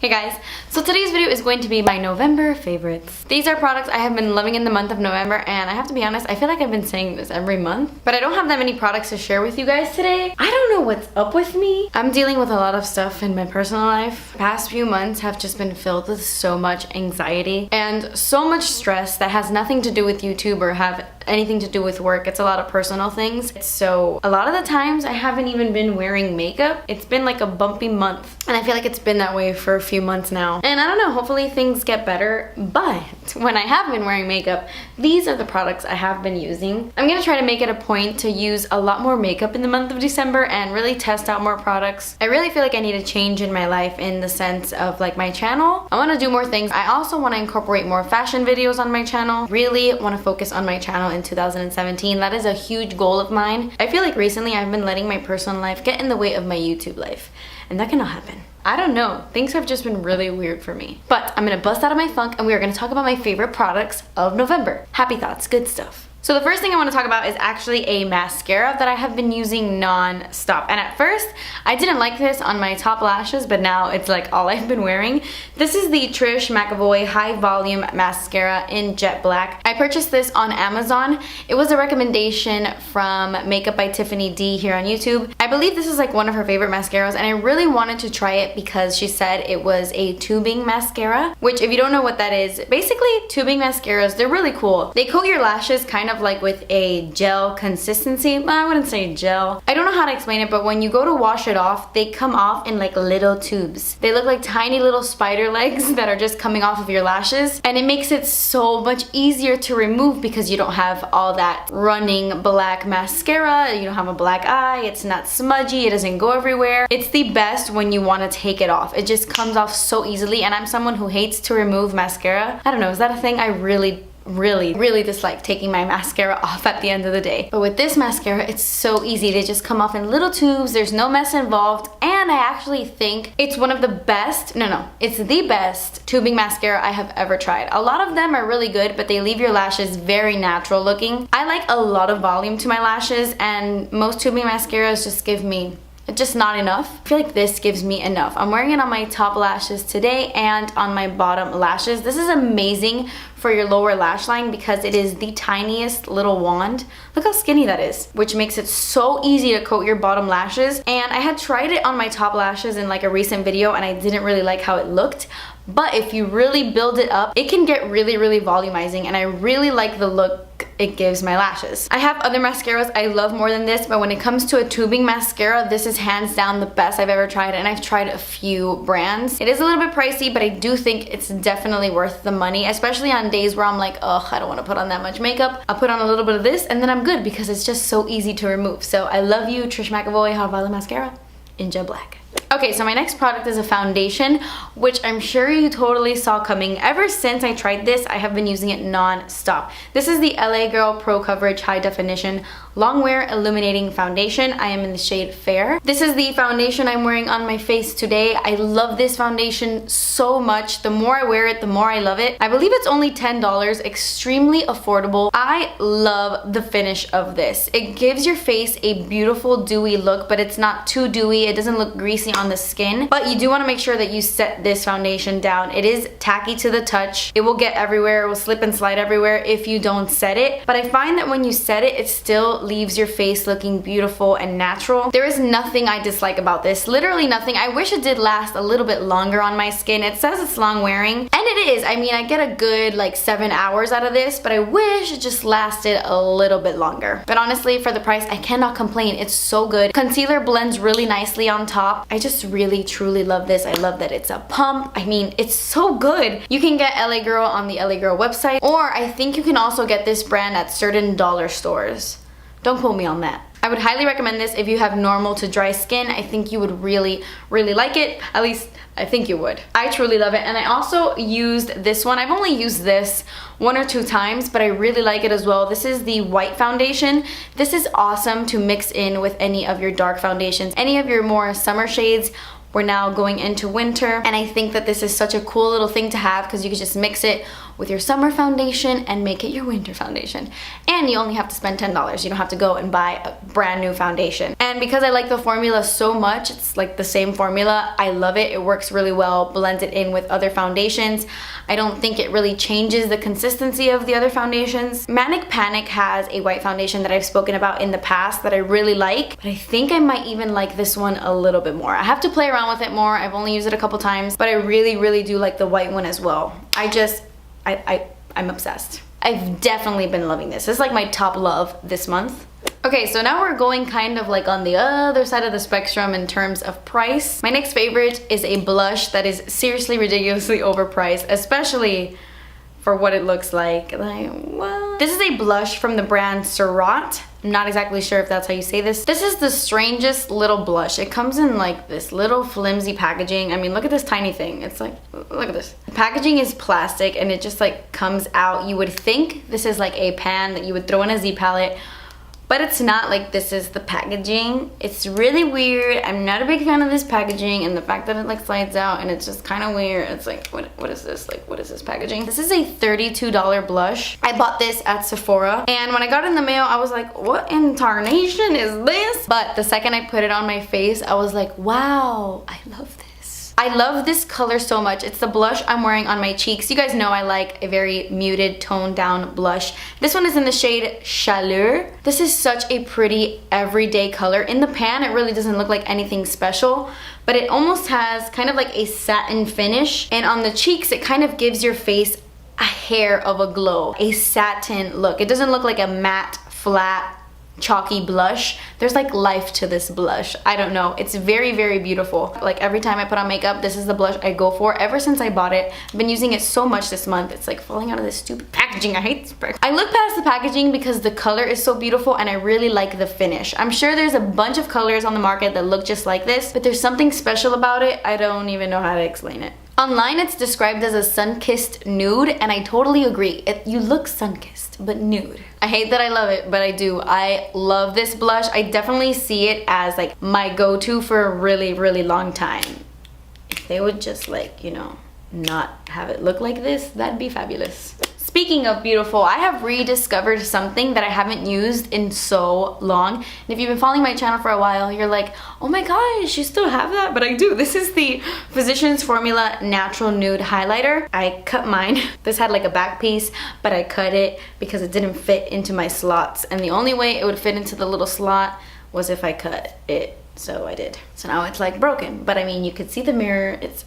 Hey guys, so today's video is going to be my November favorites. These are products I have been loving in the month of November, and I have to be honest, I feel like I've been saying this every month, but I don't have that many products to share with you guys today. I don't know what's up with me. I'm dealing with a lot of stuff in my personal life. The past few months have just been filled with so much anxiety and so much stress that has nothing to do with YouTube or have anything to do with work. It's a lot of personal things. So a lot of the times I haven't even been wearing makeup. It's been like a bumpy month, and I feel like it's been that way for a few months now. And I don't know, hopefully things get better, but when I have been wearing makeup, these are the products I have been using. I'm gonna try to make it a point to use a lot more makeup in the month of December and really test out more products. I really feel like I need a change in my life in the sense of like my channel. I wanna do more things. I also wanna incorporate more fashion videos on my channel. Really wanna focus on my channel in 2017. That is a huge goal of mine. I feel like recently I've been letting my personal life get in the way of my YouTube life, and that cannot happen. I don't know, things have just been really weird for me. But I'm gonna bust out of my funk and we are gonna talk about my favorite products of November. Happy thoughts, good stuff. So the first thing I want to talk about is actually a mascara that I have been using non-stop. And at first, I didn't like this on my top lashes, but now it's like all I've been wearing. This is the Trish McEvoy High Volume Mascara in Jet Black. I purchased this on Amazon. It was a recommendation from Makeup by Tiffany D here on YouTube. I believe this is like one of her favorite mascaras, and I really wanted to try it because she said it was a tubing mascara, which if you don't know what that is, basically tubing mascaras, they're really cool. They coat your lashes kind of like with a gel consistency. Well, I wouldn't say gel. I don't know how to explain it, but when you go to wash it off, they come off in like little tubes. They look like tiny little spider legs that are just coming off of your lashes, and it makes it so much easier to remove because you don't have all that running black mascara. You don't have a black eye. It's not smudgy. It doesn't go everywhere. It's the best when you want to take it off. It just comes off so easily, and I'm someone who hates to remove mascara. I don't know, is that a thing? I really dislike taking my mascara off at the end of the day. But with this mascara, it's so easy. They just come off in little tubes. There's no mess involved. And I actually think it's one of the best, it's the best tubing mascara I have ever tried. A lot of them are really good, but they leave your lashes very natural looking. I like a lot of volume to my lashes, and most tubing mascaras just give me just not enough. I feel like this gives me enough. I'm wearing it on my top lashes today and on my bottom lashes. This is amazing for your lower lash line because it is the tiniest little wand. Look how skinny that is, which makes it so easy to coat your bottom lashes. And I had tried it on my top lashes in like a recent video, and I didn't really like how it looked. But if you really build it up, it can get really volumizing, and I really like the look it gives my lashes. I have other mascaras I love more than this, but when it comes to a tubing mascara, this is hands down the best I've ever tried, and I've tried a few brands. It is a little bit pricey, but I do think it's definitely worth the money, especially on days where I'm like, ugh, I don't want to put on that much makeup. I'll put on a little bit of this, and then I'm good because it's just so easy to remove. So I love you, Trish McEvoy High Volume Mascara in Jet Black. Okay, so my next product is a foundation, which I'm sure you totally saw coming. Ever since I tried this, I have been using it non-stop. This is the LA Girl Pro Coverage High Definition Long Wear Illuminating Foundation. I am in the shade Fair. This is the foundation I'm wearing on my face today. I love this foundation so much. The more I wear it, the more I love it. I believe it's only $10, extremely affordable. I love the finish of this. It gives your face a beautiful dewy look, but it's not too dewy. It doesn't look greasy on the skin, but you do want to make sure that you set this foundation down. It is tacky to the touch. It will get everywhere. It will slip and slide everywhere if you don't set it, but I find that when you set it, it still leaves your face looking beautiful and natural. There is nothing I dislike about this, literally nothing. I wish it did last a little bit longer on my skin. It says it's long wearing, and it is. I mean, I get a good like 7 hours out of this, but I wish it just lasted a little bit longer. But honestly, for the price, I cannot complain. It's so good. Concealer blends really nicely on top. I just really truly love this. I love that it's a pump. I mean, it's so good. You can get LA Girl on the LA Girl website, or I think you can also get this brand at certain dollar stores. Don't quote me on that. I would highly recommend this if you have normal to dry skin. I think you would really like it. At least I think you would. I truly love it. And I also used this one. I've only used this 1 or 2 times, but I really like it as well. This is the white foundation. This is awesome to mix in with any of your dark foundations, any of your more summer shades. We're now going into winter, and I think that this is such a cool little thing to have because you can just mix it with your summer foundation and make it your winter foundation. And you only have to spend $10. You don't have to go and buy a brand new foundation. And because I like the formula so much, it's like the same formula, I love it. It works really well, blends it in with other foundations. I don't think it really changes the consistency of the other foundations. Manic Panic has a white foundation that I've spoken about in the past that I really like, but I think I might even like this one a little bit more. I have to play around with it more. I've only used it a couple times, but I really do like the white one as well. I'm obsessed. I've definitely been loving this. This is like my top love this month. Okay, so now we're going kind of like on the other side of the spectrum in terms of price. My next favorite is a blush that is seriously ridiculously overpriced, especially for what it looks like. Like, what? This is a blush from the brand Surratt. I'm not exactly sure if that's how you say this. This is the strangest little blush. It comes in like this little flimsy packaging. I mean, look at this tiny thing. It's like, look at this. The packaging is plastic and it just like comes out. You would think this is like a pan that you would throw in a Z palette, but it's not. Like, this is the packaging. It's really weird. I'm not a big fan of this packaging and the fact that it like slides out and it's just kind of weird. It's like, what is this? Like, what is this packaging? This is a $32 blush. I bought this at Sephora, and when I got it in the mail, I was like, what in tarnation is this? But the second I put it on my face, I was like, wow, I love this. I love this color so much. It's the blush I'm wearing on my cheeks. You guys know I like a very muted, toned down blush. This one is in the shade Chaleur. This is such a pretty everyday color. In the pan, it really doesn't look like anything special, but it almost has kind of like a satin finish. And on the cheeks, it kind of gives your face a hair of a glow, a satin look. It doesn't look like a matte, flat, chalky blush. There's like life to this blush. I don't know. It's very beautiful. Like, every time I put on makeup, this is the blush I go for. Ever since I bought it, I've been using it so much this month. It's like falling out of this stupid packaging. I hate this packaging. I look past the packaging because the color is so beautiful and I really like the finish. I'm sure there's a bunch of colors on the market that look just like this, but there's something special about it. I don't even know how to explain it. Online, it's described as a sun-kissed nude, and I totally agree. You look sun-kissed, but nude. I hate that I love it, but I do. I love this blush. I definitely see it as like my go-to for a really long time. If they would just like, you know, not have it look like this, that'd be fabulous. Speaking of beautiful, I have rediscovered something that I haven't used in so long. And if you've been following my channel for a while, you're like, oh my gosh, you still have that? But I do. This is the Physicians Formula Natural Nude Highlighter. I cut mine. This had like a back piece, but I cut it because it didn't fit into my slots. And the only way it would fit into the little slot was if I cut it. So I did. So now it's like broken. But I mean, you could see the mirror. It's,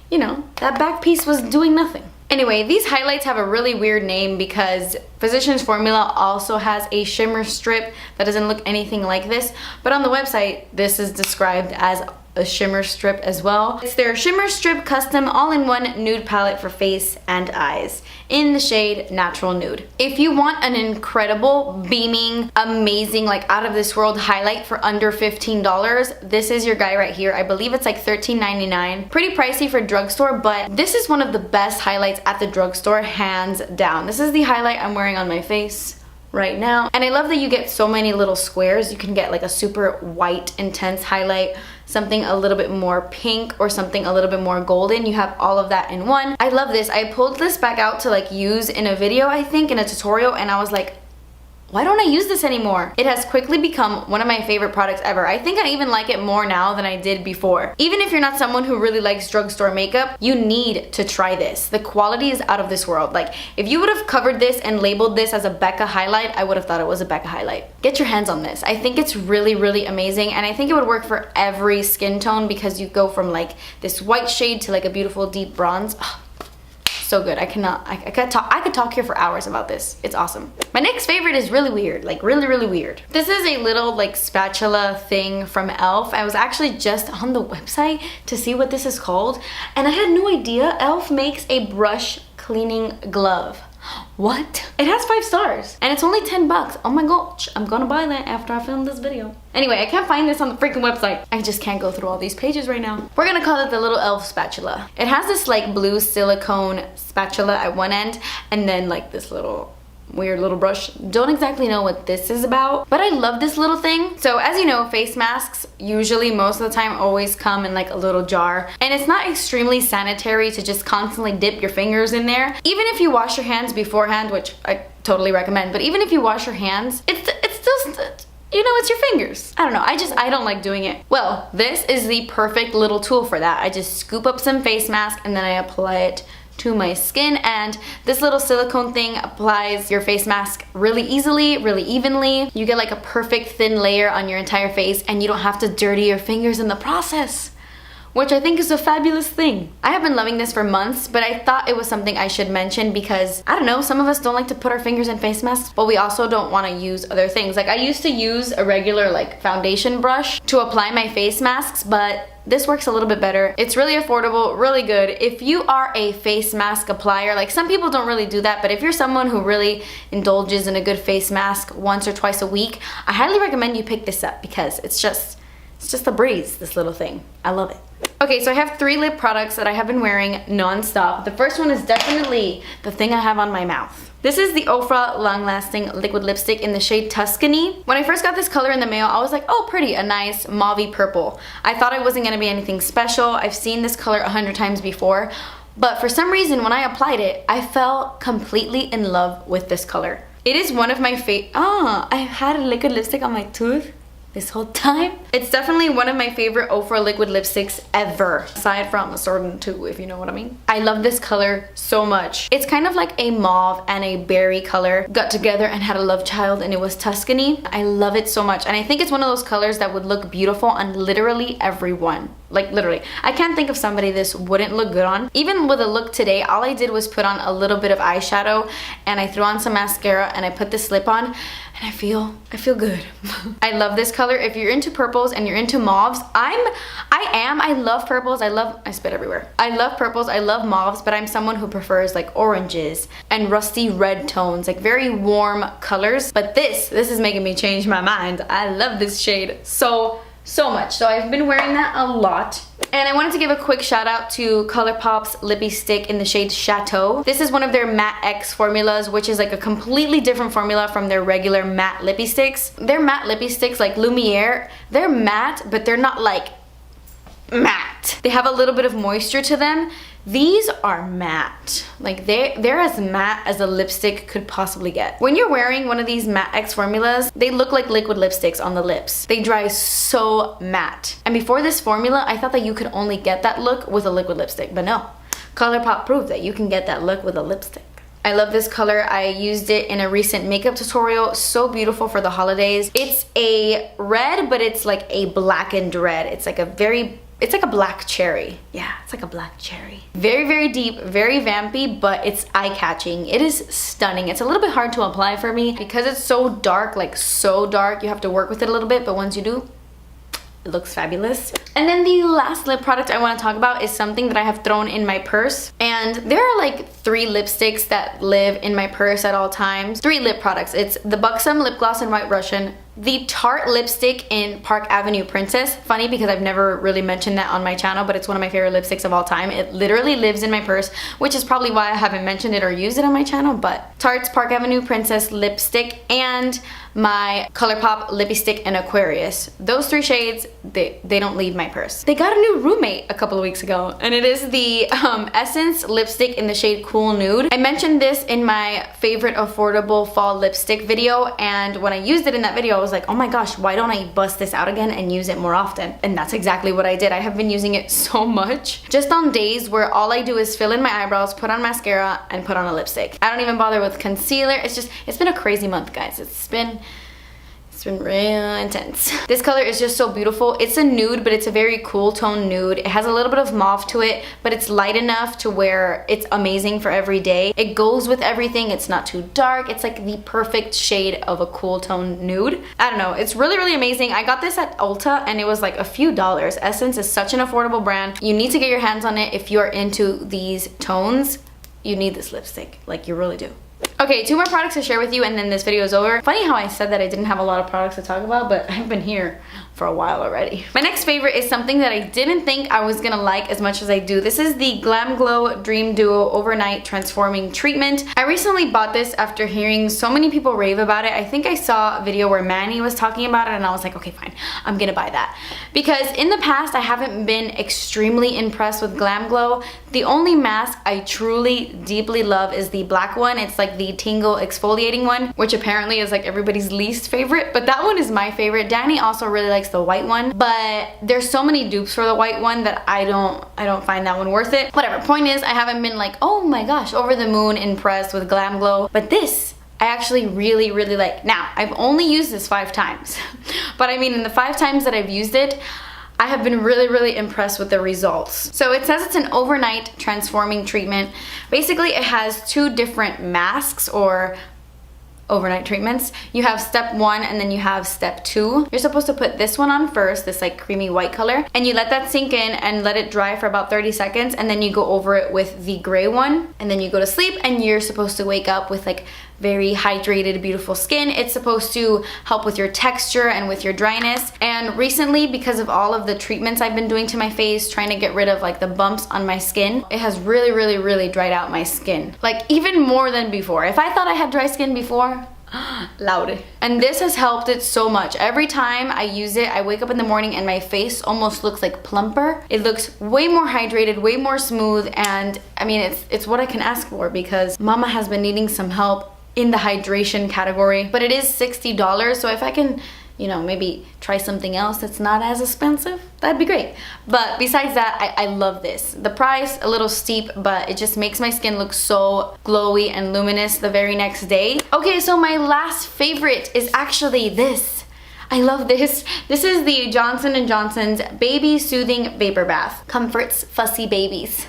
you know, that back piece was doing nothing. Anyway, these highlights have a really weird name because Physicians Formula also has a shimmer strip that doesn't look anything like this, but on the website, this is described as a shimmer strip as well. It's their Shimmer Strip Custom All-in-One Nude Palette for face and eyes in the shade Natural Nude. If you want an incredible, beaming, amazing, like out of this world highlight for under $15, this is your guy right here. I believe it's like $13.99. Pretty pricey for drugstore, but this is one of the best highlights at the drugstore, hands down. This is the highlight I'm wearing on my face right now, and I love that you get so many little squares. You can get like a super white intense highlight, something a little bit more pink, or something a little bit more golden. You have all of that in one. I love this. I pulled this back out to like use in a video, I think in a tutorial, and I was like, why don't I use this anymore? It has quickly become one of my favorite products ever. I think I even like it more now than I did before. Even if you're not someone who really likes drugstore makeup, you need to try this. The quality is out of this world. Like, if you would have covered this and labeled this as a Becca highlight, I would have thought it was a Becca highlight. Get your hands on this. I think it's really amazing, and I think it would work for every skin tone because you go from like this white shade to like a beautiful deep bronze. Oh, so good. I could talk here for hours about this. It's awesome. My next favorite is really weird, like really weird. This is a little like spatula thing from e.l.f. I was actually just on the website to see what this is called, and I had no idea e.l.f. makes a brush cleaning glove. What? It has 5 stars and it's only 10 bucks. Oh my gosh, I'm gonna buy that after I film this video. Anyway, I can't find this on the freaking website. I just can't go through all these pages right now. We're gonna call it the little e.l.f. spatula. It has this like blue silicone spatula at one end and then like this little weird little brush. Don't exactly know what this is about, but I love this little thing. So as you know, face masks usually most of the time always come in like a little jar, and it's not extremely sanitary to just constantly dip your fingers in there. Even if you wash your hands beforehand, which I totally recommend, but even if you wash your hands, it's still, you know, it's your fingers. I don't know, I don't like doing it. Well, this is the perfect little tool for that. I just scoop up some face mask and then I apply it to my skin, and this little silicone thing applies your face mask really easily, really evenly. You get like a perfect thin layer on your entire face and you don't have to dirty your fingers in the process, which I think is a fabulous thing. I have been loving this for months, but I thought it was something I should mention because, I don't know, some of us don't like to put our fingers in face masks, but we also don't want to use other things. Like I used to use a regular like foundation brush to apply my face masks, but this works a little bit better. It's really affordable, really good. If you are a face mask applier, like some people don't really do that, but if you're someone who really indulges in a good face mask once or twice a week, I highly recommend you pick this up because it's just a breeze, this little thing. I love it. Okay, so I have 3 lip products that I have been wearing non-stop. The first one is definitely the thing I have on my mouth. This is the Ofra Long Lasting Liquid Lipstick in the shade Tuscany. When I first got this color in the mail, I was like, oh pretty, a nice mauvey purple. I thought it wasn't gonna be anything special. I've seen this color 100 times before, but for some reason when I applied it, I fell completely in love with this color. It is one of my I've had a liquid lipstick on my tooth this whole time. It's definitely one of my favorite Ofra liquid lipsticks ever, aside from Assorted 2, if you know what I mean. I love this color so much. It's kind of like a mauve and a berry color got together and had a love child, and it was Tuscany. I love it so much, and I think it's one of those colors that would look beautiful on literally everyone. Like literally, I can't think of somebody this wouldn't look good on. Even with a look today, all I did was put on a little bit of eyeshadow and I threw on some mascara and I put this lip on, and I feel good. I love this color. If you're into purples and you're into mauves, I love purples. I spit everywhere. I love purples, I love mauves, but I'm someone who prefers like oranges and rusty red tones, like very warm colors. But this is making me change my mind. I love this shade so much. So I've been wearing that a lot. And I wanted to give a quick shout out to ColourPop's Lippy Stick in the shade Chateau. This is one of their Matte X formulas, which is like a completely different formula from their regular matte lippy sticks. Their matte lippy sticks, like Lumiere, they're matte, but they're not like matte. They have a little bit of moisture to them. These are matte. Like they're as matte as a lipstick could possibly get. When you're wearing one of these Matte X formulas, they look like liquid lipsticks on the lips. They dry so matte. And before this formula, I thought that you could only get that look with a liquid lipstick, but no. ColourPop proved that you can get that look with a lipstick. I love this color. I used it in a recent makeup tutorial. So beautiful for the holidays. It's a red, but it's like a blackened red. It's like a black cherry. Yeah, it's like a black cherry. Very, very deep, very vampy, but it's eye-catching. It is stunning. It's a little bit hard to apply for me because it's so dark, like so dark. You have to work with it a little bit, but once you do, it looks fabulous. And then the last lip product I want to talk about is something that I have thrown in my purse. And there are like 3 lipsticks that live in my purse at all times. 3 lip products. It's the Buxom Lip Gloss in White Russian, the Tarte lipstick in Park Avenue Princess. Funny because I've never really mentioned that on my channel, but it's one of my favorite lipsticks of all time. It literally lives in my purse, which is probably why I haven't mentioned it or used it on my channel. But Tarte's Park Avenue Princess lipstick and my ColourPop Lippy Stick in Aquarius. Those 3 shades, they don't leave my purse. They got a new roommate a couple of weeks ago, and it is the Essence lipstick in the shade Cool Nude. I mentioned this in my favorite affordable fall lipstick video, and when I used it in that video, I was like, oh my gosh, why don't I bust this out again and use it more often? And that's exactly what I did. I have been using it so much. Just on days where all I do is fill in my eyebrows, put on mascara, and put on a lipstick. I don't even bother with concealer. It's been a crazy month, guys. It's been real intense. This color is just so beautiful. It's a nude, but it's a very cool tone nude. It has a little bit of mauve to it, but it's light enough to where it's amazing for every day. It goes with everything. It's not too dark. It's like the perfect shade of a cool tone nude. I don't know. It's really, really amazing. I got this at Ulta and it was like a few dollars. Essence is such an affordable brand. You need to get your hands on it if you're into these tones. You need this lipstick. Like, you really do. Okay, 2 more products to share with you and then this video is over. Funny how I said that I didn't have a lot of products to talk about, but I've been here for a while already. My next favorite is something that I didn't think I was gonna like as much as I do. This is the GlamGlow Dream Duo Overnight Transforming Treatment. I recently bought this after hearing so many people rave about it. I think I saw a video where Manny was talking about it and I was like, okay, fine, I'm gonna buy that. Because in the past, I haven't been extremely impressed with GlamGlow. The only mask I truly, deeply love is the black one. It's like the Tingle exfoliating one, which apparently is like everybody's least favorite, but that one is my favorite. Danny also really likes the white one, but there's so many dupes for the white one that I don't find that one worth it. Whatever, point is, I haven't been like, oh my gosh, over the moon impressed with GlamGlow, but this I actually really, really like. Now, I've only used this 5 times, but I mean, in the 5 times that I've used it, I have been really, really impressed with the results. So it says it's an overnight transforming treatment. Basically, it has 2 different masks or overnight treatments. You have step 1 and then you have step 2. You're supposed to put this one on first, this like creamy white color, and you let that sink in and let it dry for about 30 seconds, and then you go over it with the gray one, and then you go to sleep, and you're supposed to wake up with like very hydrated, beautiful skin. It's supposed to help with your texture and with your dryness. And recently, because of all of the treatments I've been doing to my face, trying to get rid of like the bumps on my skin, it has really, really, really dried out my skin. Like even more than before. If I thought I had dry skin before, loud. And this has helped it so much. Every time I use it, I wake up in the morning and my face almost looks like plumper. It looks way more hydrated, way more smooth, and I mean, it's what I can ask for because mama has been needing some help in the hydration category, but it is $60, so if I can, you know, maybe try something else that's not as expensive, that'd be great. But besides that, I love this. The price, a little steep, but it just makes my skin look so glowy and luminous the very next day. Okay, so my last favorite is actually this. I love this. This is the Johnson & Johnson's Baby Soothing Vapor Bath. Comforts fussy babies.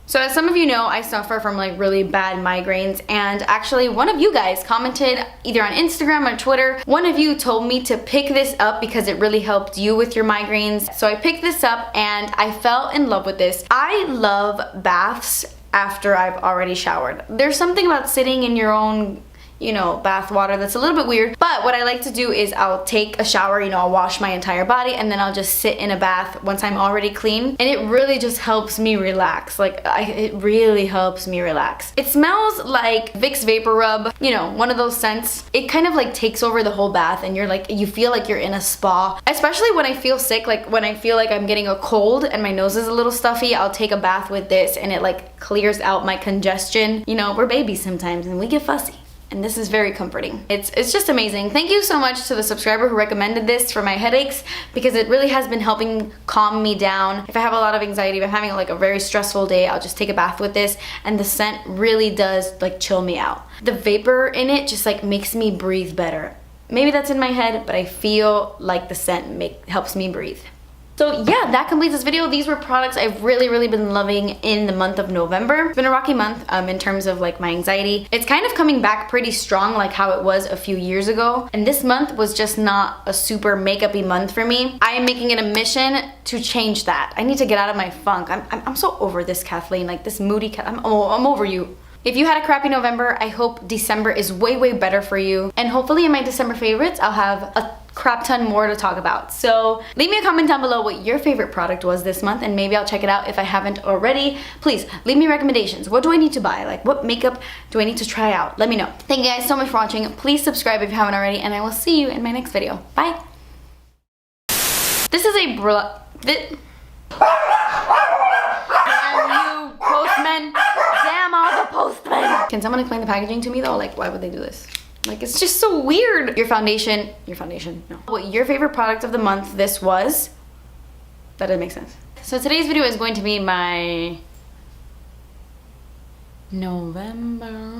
So as some of you know, I suffer from like really bad migraines, and actually one of you guys commented either on Instagram or Twitter. One of you told me to pick this up because it really helped you with your migraines. So I picked this up and I fell in love with this. I love baths after I've already showered. There's something about sitting in your own, you know, bath water that's a little bit weird, but what I like to do is I'll take a shower, you know, I'll wash my entire body, and then I'll just sit in a bath once I'm already clean, and it really just helps me relax. Like, it really helps me relax. It smells like Vicks Vapor Rub, you know, one of those scents. It kind of like takes over the whole bath, and you're like, you feel like you're in a spa. Especially when I feel sick, like when I feel like I'm getting a cold and my nose is a little stuffy, I'll take a bath with this, and it like clears out my congestion. You know, we're babies sometimes, and we get fussy. And this is very comforting. It's just amazing. Thank you so much to the subscriber who recommended this for my headaches, because it really has been helping calm me down. If I have a lot of anxiety, if I'm having like a very stressful day, I'll just take a bath with this, and the scent really does like chill me out. The vapor in it just like makes me breathe better. Maybe that's in my head, but I feel like the scent helps me breathe. So yeah, that completes this video. These were products I've really, really been loving in the month of November. It's been a rocky month in terms of like my anxiety. It's kind of coming back pretty strong like how it was a few years ago. And this month was just not a super makeup-y month for me. I am making it a mission to change that. I need to get out of my funk. I'm so over this, Kathleen, like this moody, I'm over you. If you had a crappy November, I hope December is way, way better for you. And hopefully in my December favorites, I'll have a crap ton more to talk about. So leave me a comment down below what your favorite product was this month, and maybe I'll check it out if I haven't already. Please leave me recommendations. What do I need to buy? Like, what makeup do I need to try out? Let me know. Thank you guys so much for watching. Please subscribe if you haven't already, and I will see you in my next video. Bye. This is a Damn you, postman. Damn all the postmen. Can someone explain the packaging to me though? Like, why would they do this? Like, it's just so weird. Your foundation, no. What your favorite product of the month this was, that doesn't make sense. So today's video is going to be my November